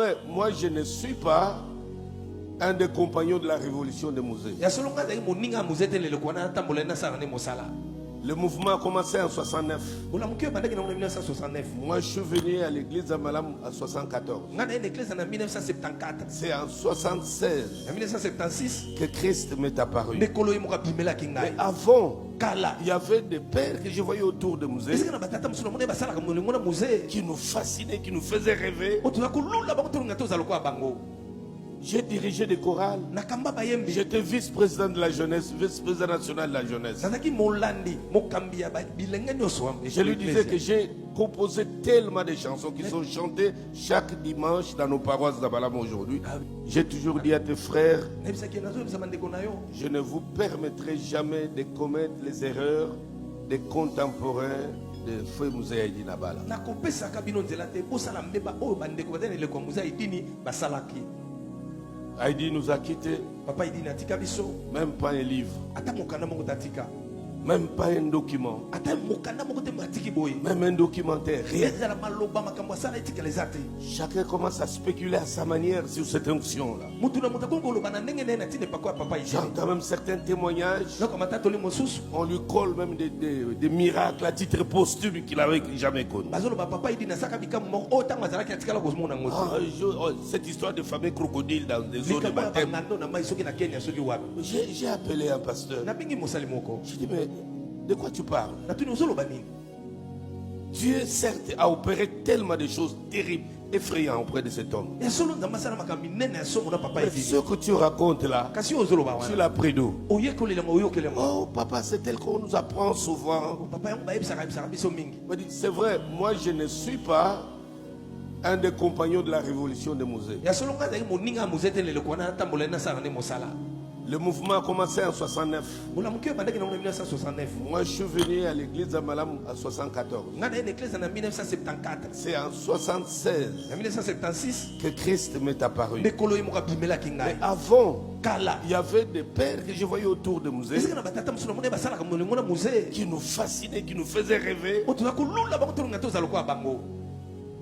vrai, moi je ne suis pas un des compagnons de la révolution de Musée. Le mouvement a commencé en 69. Moi je suis venu à l'église à Malam en 74. C'est en 76 que Christ m'est apparu. Mais avant, il y avait des pères que je voyais autour de Musée qui nous fascinaient, qui nous faisaient rêver. J'ai dirigé des chorales. J'étais vice-président de la jeunesse, vice-président national de la jeunesse. Je lui disais que j'ai composé tellement de chansons qui sont chantées chaque dimanche dans nos paroisses d'Abalam aujourd'hui. J'ai toujours dit à tes frères, je ne vous permettrai jamais de commettre les erreurs des contemporains de Feu Musée Haïdi Nabala. Haïdi nous a quittés. Même pas un livre. Même pas un document. Même un documentaire. Rien. Chacun commence à spéculer à sa manière sur cette onction-là. J'entends même certains témoignages. On lui colle même des miracles à titre posthume qu'il n'avait jamais connu. Cette histoire de fameux crocodiles dans des eaux de baptême. J'ai appelé un pasteur. Je dis, mais de quoi tu parles? Dieu, certes, a opéré tellement de choses terribles, effrayantes auprès de cet homme. Mais ce que tu racontes là, tu l'as pris d'où? Oh, papa, c'est tel qu'on nous apprend souvent. C'est vrai, moi je ne suis pas un des compagnons de la révolution de Musée. Le mouvement a commencé en 69. Moi, je suis venu à l'église à Malam en 74. C'est en 76 que Christ m'est apparu. Mais avant, il y avait des pères que je voyais autour de Musée qui nous fascinaient, qui nous faisaient rêver.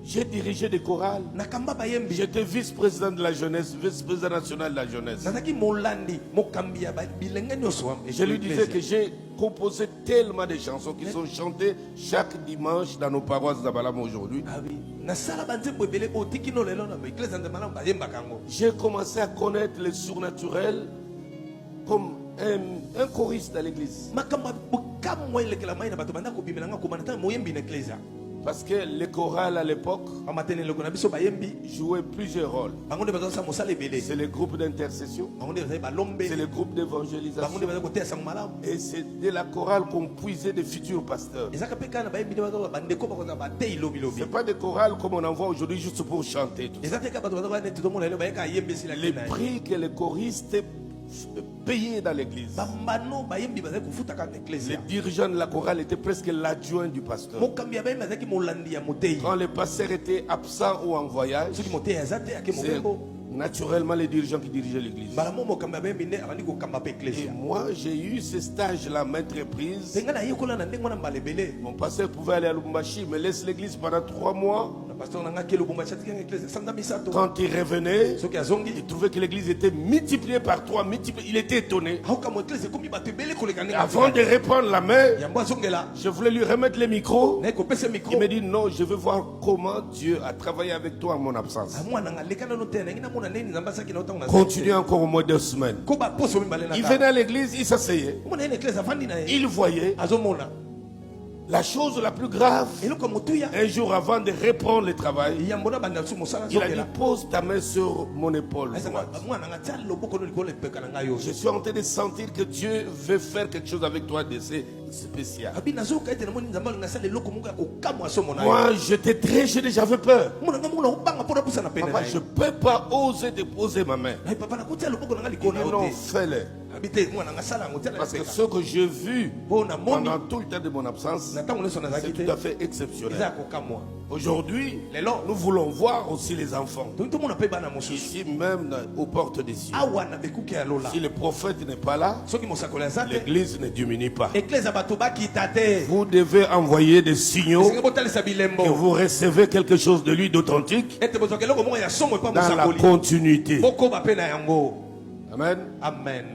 J'ai dirigé des chorales. J'étais vice-président de la jeunesse, vice-président national de la jeunesse. Et je lui disais que j'ai composé tellement de chansons qui sont chantées chaque dimanche dans nos paroisses d'Abalam aujourd'hui. J'ai commencé à connaître le surnaturel comme un choriste à l'église. Parce que les chorales à l'époque jouaient plusieurs rôles. C'est le groupe d'intercession, c'est le groupe d'évangélisation, et c'est de la chorale qu'on puisait des futurs pasteurs. C'est pas des chorales comme on en voit aujourd'hui juste pour chanter. Les prix que les choristes payés dans l'église. Les dirigeants de la chorale étaient presque l'adjoint du pasteur. Quand le pasteur était absent ou en voyage, c'est naturellement les dirigeants qui dirigeaient l'église. Et moi, j'ai eu ce stage-là, maîtrise. Mon pasteur pouvait aller à Lubumbashi, mais laisse l'église pendant 3 mois. Quand il revenait, il trouvait que l'église était multipliée par 3. Il était étonné. Avant de reprendre la main, je voulais lui remettre le micro. Il me dit non, je veux voir comment Dieu a travaillé avec toi en mon absence. Continue encore au moins 2 semaines. Il venait à l'église, il s'asseyait. Il voyait. La chose la plus grave, un jour avant de reprendre le travail, il a dit pose ta main sur mon épaule. Je suis en train de sentir que Dieu veut faire quelque chose avec toi de spécial. Moi j'étais très gêné, j'avais peur. Papa, je ne peux pas oser déposer ma main. Il dit non, fais-le. Parce que ce que j'ai vu pendant tout le temps de mon absence, c'est tout à fait exceptionnel. Aujourd'hui, nous voulons voir aussi les enfants. Ici même aux portes des cieux. Si le prophète n'est pas là, l'église ne diminue pas. Vous devez envoyer des signaux que vous recevez quelque chose de lui d'authentique dans la continuité. Amen. Amen.